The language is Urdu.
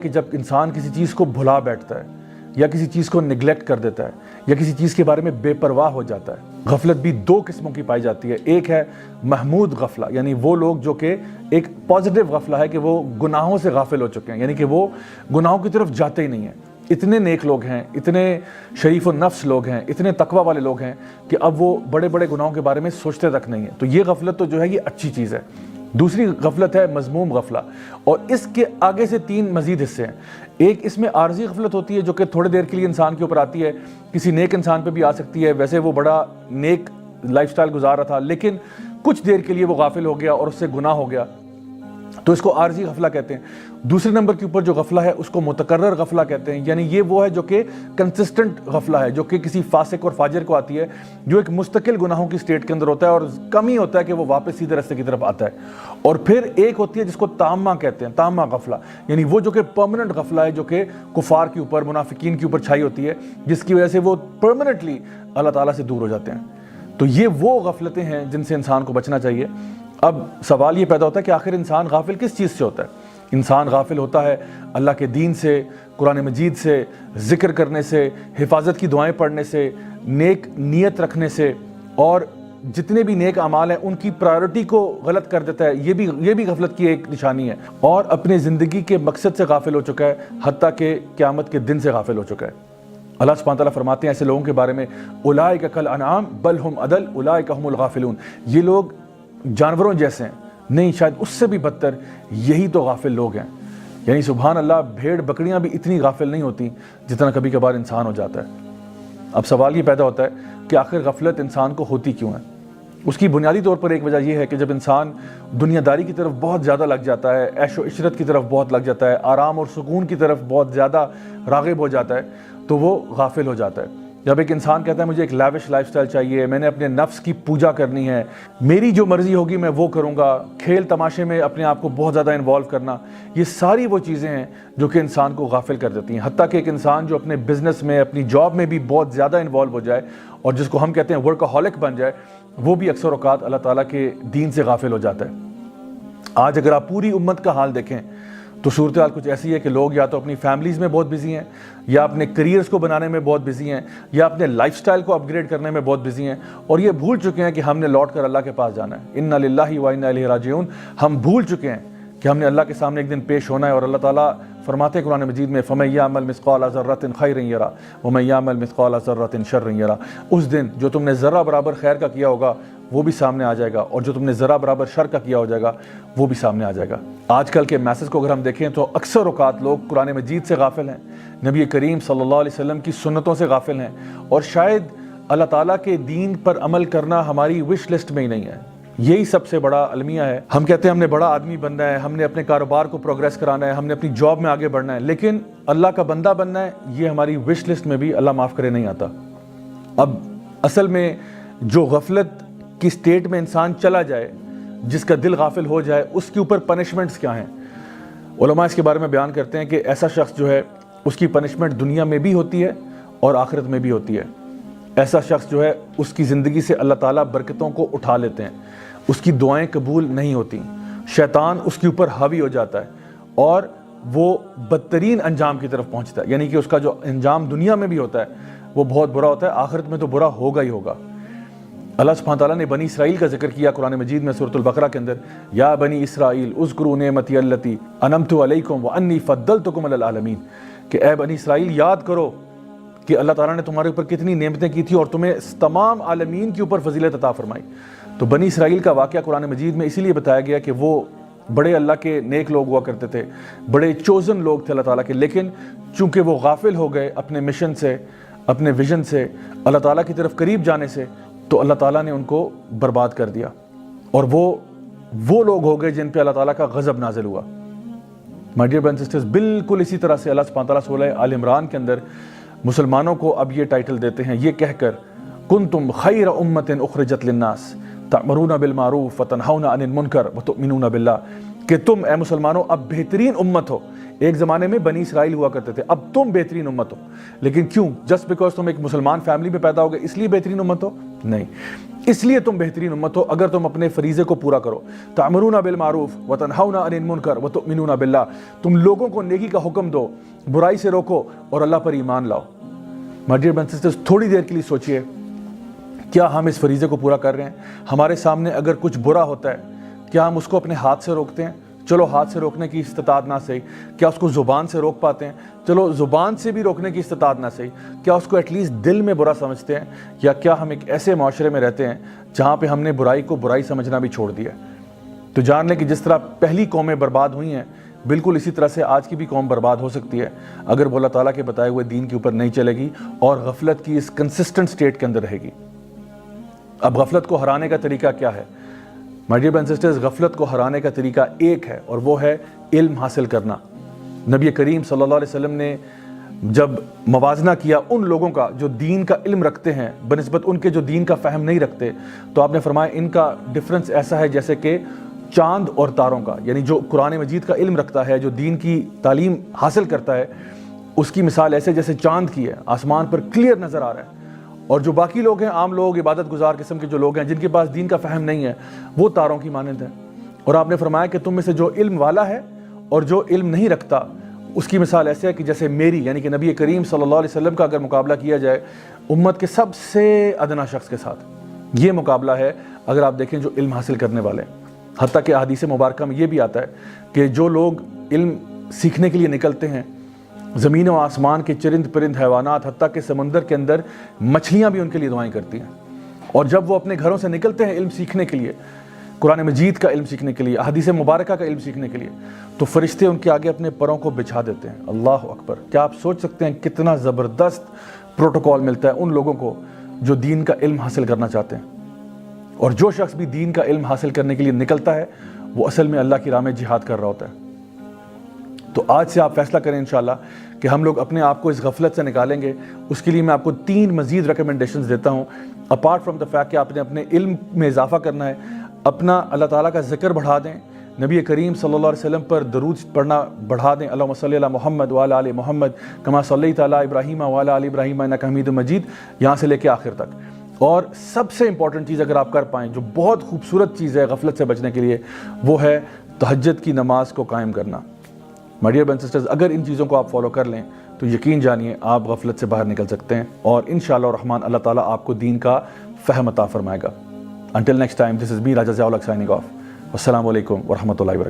کہ جب انسان کسی چیز کو بھلا بیٹھتا ہے یا کسی چیز کو نگلیکٹ کر دیتا ہے یا کسی چیز کے بارے میں بے پرواہ ہو جاتا ہے۔ غفلت بھی دو قسموں کی پائی جاتی ہے، ایک ہے محمود غفلہ، یعنی وہ لوگ جو کہ ایک پازیٹیو غفلہ ہے کہ وہ گناہوں سے غافل ہو چکے ہیں، یعنی کہ وہ گناہوں کی طرف جاتے ہی نہیں ہیں۔ اتنے نیک لوگ ہیں، اتنے شریف النفس لوگ ہیں، اتنے تقوی والے لوگ ہیں کہ اب وہ بڑے بڑے گناہوں کے بارے میں سوچتے تک نہیں ہیں۔ تو یہ غفلت تو جو ہے یہ اچھی چیز ہے۔ دوسری غفلت ہے مذموم غفلہ، اور اس کے آگے سے تین مزید حصے ہیں۔ ایک اس میں عارضی غفلت ہوتی ہے جو کہ تھوڑے دیر کے لیے انسان کے اوپر آتی ہے، کسی نیک انسان پہ بھی آ سکتی ہے، ویسے وہ بڑا نیک لائف سٹائل گزار رہا تھا لیکن کچھ دیر کے لیے وہ غافل ہو گیا اور اس سے گناہ ہو گیا، تو اس کو عارضی غفلہ کہتے ہیں۔ دوسرے نمبر کے اوپر جو غفلہ ہے اس کو متکرر غفلہ کہتے ہیں، یعنی یہ وہ ہے جو کہ کنسسٹنٹ غفلہ ہے، جو کہ کسی فاسق اور فاجر کو آتی ہے، جو ایک مستقل گناہوں کی سٹیٹ کے اندر ہوتا ہے اور کم ہی ہوتا ہے کہ وہ واپس سیدھے راستے کی طرف آتا ہے۔ اور پھر ایک ہوتی ہے جس کو تامہ کہتے ہیں، تامہ غفلہ، یعنی وہ جو کہ پرماننٹ غفلہ ہے، جو کہ کفار کے اوپر، منافقین کے اوپر چھائی ہوتی ہے، جس کی وجہ سے وہ پرماننٹلی اللہ تعالیٰ سے دور ہو جاتے ہیں۔ تو یہ وہ غفلتیں ہیں جن سے انسان کو بچنا چاہیے۔ اب سوال یہ پیدا ہوتا ہے کہ آخر انسان غافل کس چیز سے ہوتا ہے؟ انسان غافل ہوتا ہے اللہ کے دین سے، قرآن مجید سے، ذکر کرنے سے، حفاظت کی دعائیں پڑھنے سے، نیک نیت رکھنے سے، اور جتنے بھی نیک اعمال ہیں ان کی پرائیورٹی کو غلط کر دیتا ہے۔ یہ بھی غفلت کی ایک نشانی ہے، اور اپنے زندگی کے مقصد سے غافل ہو چکا ہے، حتیٰ کہ قیامت کے دن سے غافل ہو چکا ہے۔ اللہ سبحانہ تعالیٰ فرماتے ہیں ایسے لوگوں کے بارے میں اولئک کالانعام بل ہم اضل اولئک هم الغافلون، یہ لوگ جانوروں جیسے ہیں، نہیں شاید اس سے بھی بدتر یہی تو غافل لوگ ہیں۔ یعنی سبحان اللہ، بھیڑ بکریاں بھی اتنی غافل نہیں ہوتی جتنا کبھی کبھار انسان ہو جاتا ہے۔ اب سوال یہ پیدا ہوتا ہے کہ آخر غفلت انسان کو ہوتی کیوں ہے؟ اس کی بنیادی طور پر ایک وجہ یہ ہے کہ جب انسان دنیا داری کی طرف بہت زیادہ لگ جاتا ہے، عیش و عشرت کی طرف بہت لگ جاتا ہے، آرام اور سکون کی طرف بہت زیادہ راغب ہو جاتا ہے، تو وہ غافل ہو جاتا ہے۔ جب ایک انسان کہتا ہے مجھے ایک لیوش لائف سٹائل چاہیے، میں نے اپنے نفس کی پوجا کرنی ہے، میری جو مرضی ہوگی میں وہ کروں گا، کھیل تماشے میں اپنے آپ کو بہت زیادہ انوالو کرنا، یہ ساری وہ چیزیں ہیں جو کہ انسان کو غافل کر دیتی ہیں۔ حتیٰ کہ ایک انسان جو اپنے بزنس میں، اپنی جاب میں بھی بہت زیادہ انوالو ہو جائے اور جس کو ہم کہتے ہیں ورکہولک بن جائے، وہ بھی اکثر اوقات اللہ تعالیٰ کے دین سے غافل ہو جاتا ہے۔ آج اگر آپ پوری امت کا حال دیکھیں تو صورتحال کچھ ایسی ہے کہ لوگ یا تو اپنی فیملیز میں بہت بزی ہیں، یا اپنے کریئرز کو بنانے میں بہت بزی ہیں، یا اپنے لائف سٹائل کو اپ گریڈ کرنے میں بہت بزی ہیں، اور یہ بھول چکے ہیں کہ ہم نے لوٹ کر اللہ کے پاس جانا ہے۔ انا للہ و انا الیہ راجعون، ہم بھول چکے ہیں کہ ہم نے اللہ کے سامنے ایک دن پیش ہونا ہے، اور اللہ تعالیٰ فرماتے ہیں قرآن مجید میں فَمَن يَعْمَلْ مِثْقَالَ ذَرَّةٍ خَيْرًا يَرَهُ وَمَن يَعْمَلْ مِثْقَالَ ذَرَّةٍ شَرًّا يَرَهُ۔ اس دن جو تم نے ذرہ برابر خیر کا کیا ہوگا وہ بھی سامنے آ جائے گا، اور جو تم نے ذرہ برابر شر کا کیا ہو جائے گا وہ بھی سامنے آ جائے گا۔ آج کل کے میسج کو اگر ہم دیکھیں تو اکثر اوقات لوگ قرآن مجید سے غافل ہیں، نبی کریم صلی اللہ علیہ وسلم کی سنتوں سے غافل ہیں، اور شاید اللہ تعالیٰ کے دین پر عمل کرنا ہماری وش لسٹ میں ہی نہیں ہے۔ یہی سب سے بڑا المیہ ہے۔ ہم کہتے ہیں ہم نے بڑا آدمی بننا ہے، ہم نے اپنے کاروبار کو پروگریس کرانا ہے، ہم نے اپنی جاب میں آگے بڑھنا ہے، لیکن اللہ کا بندہ بننا ہے، یہ ہماری وش لسٹ میں بھی اللہ معاف کرے نہیں آتا۔ اب اصل میں جو غفلت کی سٹیٹ میں انسان چلا جائے، جس کا دل غافل ہو جائے، اس کے اوپر پنشمنٹس کیا ہیں؟ علماء اس کے بارے میں بیان کرتے ہیں کہ ایسا شخص جو ہے اس کی پنشمنٹ دنیا میں بھی ہوتی ہے اور آخرت میں بھی ہوتی ہے۔ ایسا شخص جو ہے اس کی زندگی سے اللہ تعالیٰ برکتوں کو اٹھا لیتے ہیں، اس کی دعائیں قبول نہیں ہوتی، شیطان اس کے اوپر حاوی ہو جاتا ہے اور وہ بدترین انجام کی طرف پہنچتا ہے، یعنی کہ اس کا جو انجام دنیا میں بھی ہوتا ہے وہ بہت برا ہوتا ہے، آخرت میں تو برا ہوگا ہی ہوگا۔ اللہ سبحانہ تعالیٰ نے بنی اسرائیل کا ذکر کیا قرآن مجید میں سورۃ البقرہ کے اندر، یا بنی اسرائیل اذکروا نعمتی التی انعمت علیکم وانی فضلتکم علی العالمین، کہ اے بنی اسرائیل یاد کرو کہ اللہ تعالیٰ نے تمہارے اوپر کتنی نعمتیں کی تھی اور تمہیں تمام عالمین کے اوپر فضیلت عطا فرمائی۔ تو بنی اسرائیل کا واقعہ قرآن مجید میں اسی لیے بتایا گیا کہ وہ بڑے اللہ کے نیک لوگ ہوا کرتے تھے، بڑے چوزن لوگ تھے اللہ تعالیٰ کے، لیکن چونکہ وہ غافل ہو گئے اپنے مشن سے، اپنے ویژن سے، اللہ تعالیٰ کی طرف قریب جانے سے، تو اللہ تعالیٰ نے ان کو برباد کر دیا، اور وہ لوگ ہو گئے جن پہ اللہ تعالیٰ کا غضب نازل ہوا۔ My dear brothers and sisters, بالکل اسی طرح سے اللہ سبحانہ تعالیٰ سورہ آل عمران کے اندر مسلمانوں کو اب یہ ٹائٹل دیتے ہیں، یہ کہہ کر کنتم خیر امۃ اخرجت للناس تأمرون بالمعروف وتنہون عن المنکر وتؤمنون باللہ، کہ تم اے مسلمانوں اب بہترین امت ہو۔ ایک زمانے میں بنی اسرائیل ہوا کرتے تھے، اب تم بہترین امت ہو، لیکن کیوں؟ جسٹ بیکاز تم ایک مسلمان فیملی میں پیدا ہو گئے اس لیے بہترین امت ہو؟ نہیں، اس لیے تم بہترین امت ہو اگر تم اپنے فریضے کو پورا کرو. تأمرون بالمعروف وتنہون عن المنکر وتؤمنون باللہ. تم لوگوں کو نیکی کا حکم دو, برائی سے روکو اور اللہ پر ایمان لاؤ. My dear brothers and sisters, تھوڑی دیر کے لیے سوچئے, کیا ہم اس فریضے کو پورا کر رہے ہیں؟ ہمارے سامنے اگر کچھ برا ہوتا ہے, کیا ہم اس کو اپنے ہاتھ سے روکتے ہیں؟ چلو ہاتھ سے روکنے کی استطاعت نہ صحیح, کیا اس کو زبان سے روک پاتے ہیں؟ چلو زبان سے بھی روکنے کی استطاعت نہ صحیح, کیا اس کو ایٹ لیسٹ دل میں برا سمجھتے ہیں؟ یا کیا ہم ایک ایسے معاشرے میں رہتے ہیں جہاں پہ ہم نے برائی کو برائی سمجھنا بھی چھوڑ دیا ہے؟ تو جان لیں کہ جس طرح پہلی قومیں برباد ہوئی ہیں, بالکل اسی طرح سے آج کی بھی قوم برباد ہو سکتی ہے اگر وہ اللہ تعالیٰ کے بتائے ہوئے دین کے اوپر نہیں چلے گی اور غفلت کی اس کنسسٹنٹ سٹیٹ کے اندر رہے گی. اب غفلت کو ہرانے کا طریقہ کیا ہے؟ My dear brothers and sisters, غفلت کو ہرانے کا طریقہ ایک ہے اور وہ ہے علم حاصل کرنا. نبی کریم صلی اللہ علیہ وسلم نے جب موازنہ کیا ان لوگوں کا جو دین کا علم رکھتے ہیں بنسبت ان کے جو دین کا فہم نہیں رکھتے, تو آپ نے فرمایا ان کا ڈفرنس ایسا ہے جیسے کہ چاند اور تاروں کا. یعنی جو قرآن مجید کا علم رکھتا ہے, جو دین کی تعلیم حاصل کرتا ہے, اس کی مثال ایسے جیسے چاند کی ہے, آسمان پر کلیئر نظر آ رہا ہے. اور جو باقی لوگ ہیں, عام لوگ, عبادت گزار قسم کے جو لوگ ہیں جن کے پاس دین کا فہم نہیں ہے, وہ تاروں کی مانند ہیں. اور آپ نے فرمایا کہ تم میں سے جو علم والا ہے اور جو علم نہیں رکھتا, اس کی مثال ایسے ہے کہ جیسے میری یعنی کہ نبی کریم صلی اللہ علیہ وسلم کا اگر مقابلہ کیا جائے امت کے سب سے ادنا شخص کے ساتھ, یہ مقابلہ ہے اگر آپ دیکھیں جو علم حاصل کرنے والے. حتیٰ کہ احادیث مبارکہ میں یہ بھی آتا ہے کہ جو لوگ علم سیکھنے کے لیے نکلتے ہیں, زمین و آسمان کے چرند پرند حیوانات, حتیٰ کہ سمندر کے اندر مچھلیاں بھی ان کے لیے دعائیں کرتی ہیں. اور جب وہ اپنے گھروں سے نکلتے ہیں علم سیکھنے کے لیے, قرآن مجید کا علم سیکھنے کے لیے, احادیث مبارکہ کا علم سیکھنے کے لیے, تو فرشتے ان کے آگے اپنے پروں کو بچھا دیتے ہیں. اللہ اکبر. کیا آپ سوچ سکتے ہیں کتنا زبردست پروٹوکول ملتا ہے ان لوگوں کو جو دین کا علم حاصل کرنا چاہتے ہیں. اور جو شخص بھی دین کا علم حاصل کرنے کے لیے نکلتا ہے وہ اصل میں اللہ کی راہ میں جہاد کر رہا ہوتا ہے. تو آج سے آپ فیصلہ کریں انشاءاللہ کہ ہم لوگ اپنے آپ کو اس غفلت سے نکالیں گے. اس کے لیے میں آپ کو 3 مزید ریکمنڈیشنز دیتا ہوں. اپارٹ فرام دا فیکٹ کہ آپ نے اپنے علم میں اضافہ کرنا ہے, اپنا اللہ تعالیٰ کا ذکر بڑھا دیں, نبی کریم صلی اللہ علیہ وسلم پر درود پڑھنا بڑھا دیں. اللہم صلی علی محمد وعلی آل محمد کما صلیت علی ابراہیم وعلی آل ابراہیم انک حمید مجید, یہاں سے لے کے آخر تک. اور سب سے امپورٹنٹ چیز اگر آپ کر پائیں, جو بہت خوبصورت چیز ہے غفلت سے بچنے کے لیے, وہ ہے تہجد کی نماز کو قائم کرنا. My dear brothers and sisters, اگر ان چیزوں کو آپ فالو کر لیں تو یقین جانیے آپ غفلت سے باہر نکل سکتے ہیں اور انشاءاللہ الرحمن اللہ تعالیٰ آپ کو دین کا فہم عطا فرمائے گا. Until next time, this is me, Raja Ziaul Haq signing off. Wassalamu alaikum wa rahmatullahi wa barakatuh.